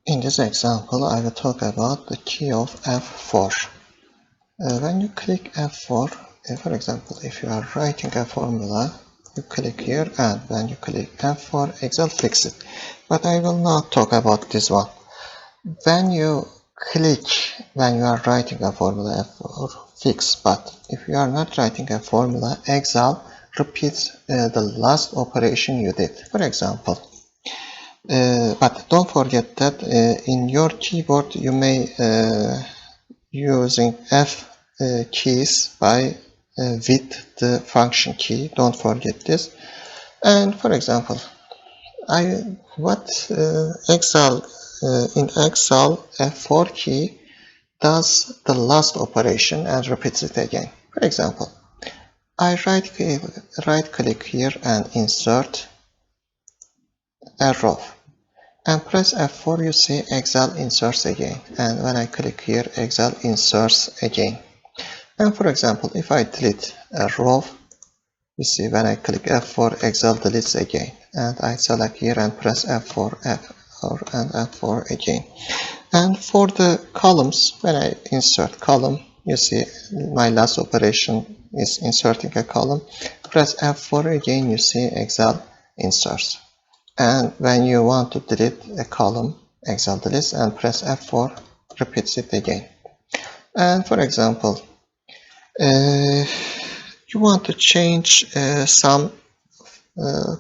In this example, I will talk about the key of F4. When you click F4, for example, if you are writing a formula, you click here, and when you click F4, Excel fixes it. But I will not talk about this one. When you are writing a formula, F4 fix, but if you are not writing a formula, Excel repeats the last operation you did. For example, but don't forget that in your keyboard you may using F keys by with the function key. Don't forget this. And for example, Excel in Excel F4 key does the last operation and repeats it again. For example, I right click here and insert a row. And press F4, you see Excel inserts again. And when I click here, Excel inserts again. And for example, if I delete a row, you see when I click F4, Excel deletes again. And I select here and press F4, F4, and F4 again. And for the columns, when I insert column, you see my last operation is inserting a column. Press F4 again, you see Excel inserts. And when you want to delete a column, Excel deletes, and press F4, repeats it again. And for example, you want to change some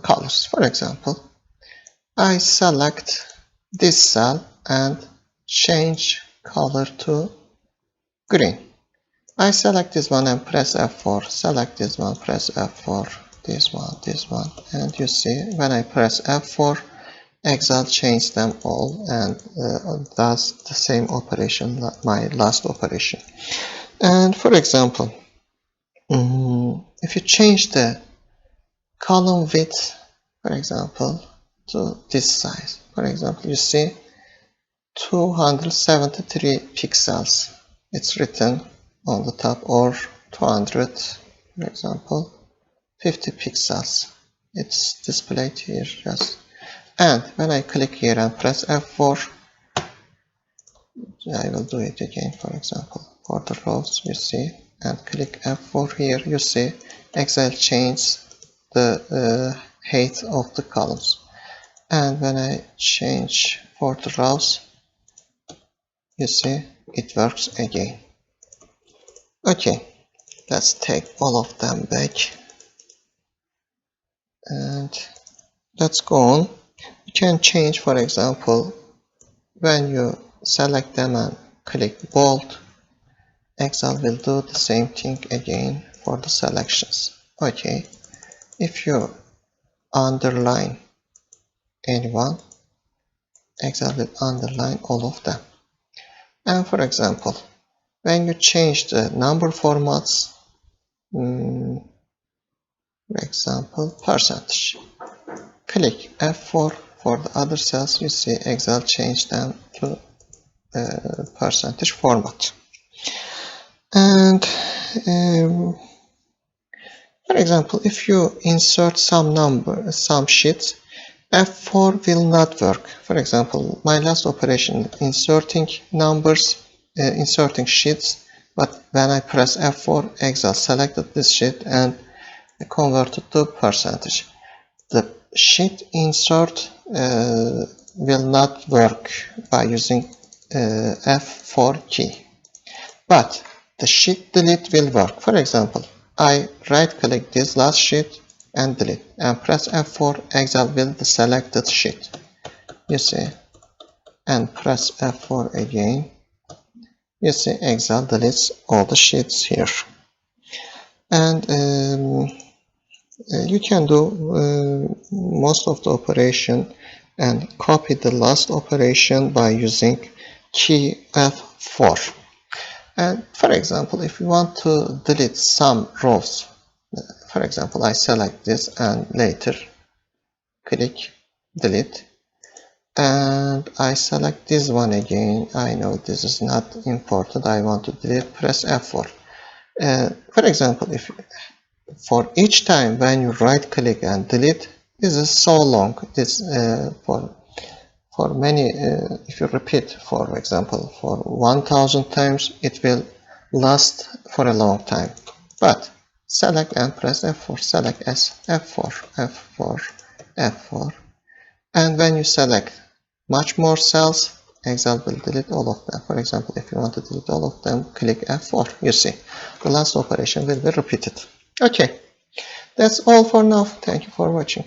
colors. For example, I select this cell and change color to green. I select this one and press F4, select this one, press F4, this one, and you see when I press F4, Excel changed them all and does the same operation, my last operation. And for example, if you change the column width, for example, to this size, for example, you see 273 pixels, it's written on the top, or 200, for example, 50 pixels, it's displayed here just. And when I click here and press F4, I will do it again. For example, for the rows, you see, and click F4 here, you see Excel changes the height of the columns. And when I change for the rows, you see it works again. Okay, let's take all of them back and let's go on. You can change, for example, when you select them and click bold, Excel will do the same thing again for the selections. Okay, if you underline anyone, Excel will underline all of them. And for example, when you change the number formats, for example, percentage, click F4 for the other cells, you see Excel change them to percentage format. And for example, if you insert some sheets, F4 will not work. For example, my last operation, inserting numbers, inserting sheets, but when I press F4, Excel selected this sheet and converted to percentage. The sheet insert will not work by using F4 key, but the sheet delete will work. For example, I right click this last sheet and delete and press F4, Excel will select the sheet, you see, and press F4 again, you see Excel deletes all the sheets here. And you can do most of the operation and copy the last operation by using key F4. And for example, if you want to delete some rows, for example, I select this and later click delete, and I select this one again. I know this is not important, I want to delete, press F4. For example, if for each time when you right click and delete, this is so long, this For many, if you repeat, for example, for 1000 times, it will last for a long time. But select and press F4, select S, F4, F4, F4. And when you select much more cells, Excel will delete all of them. For example, if you want to delete all of them, click F4. You see, the last operation will be repeated. Okay, that's all for now. Thank you for watching.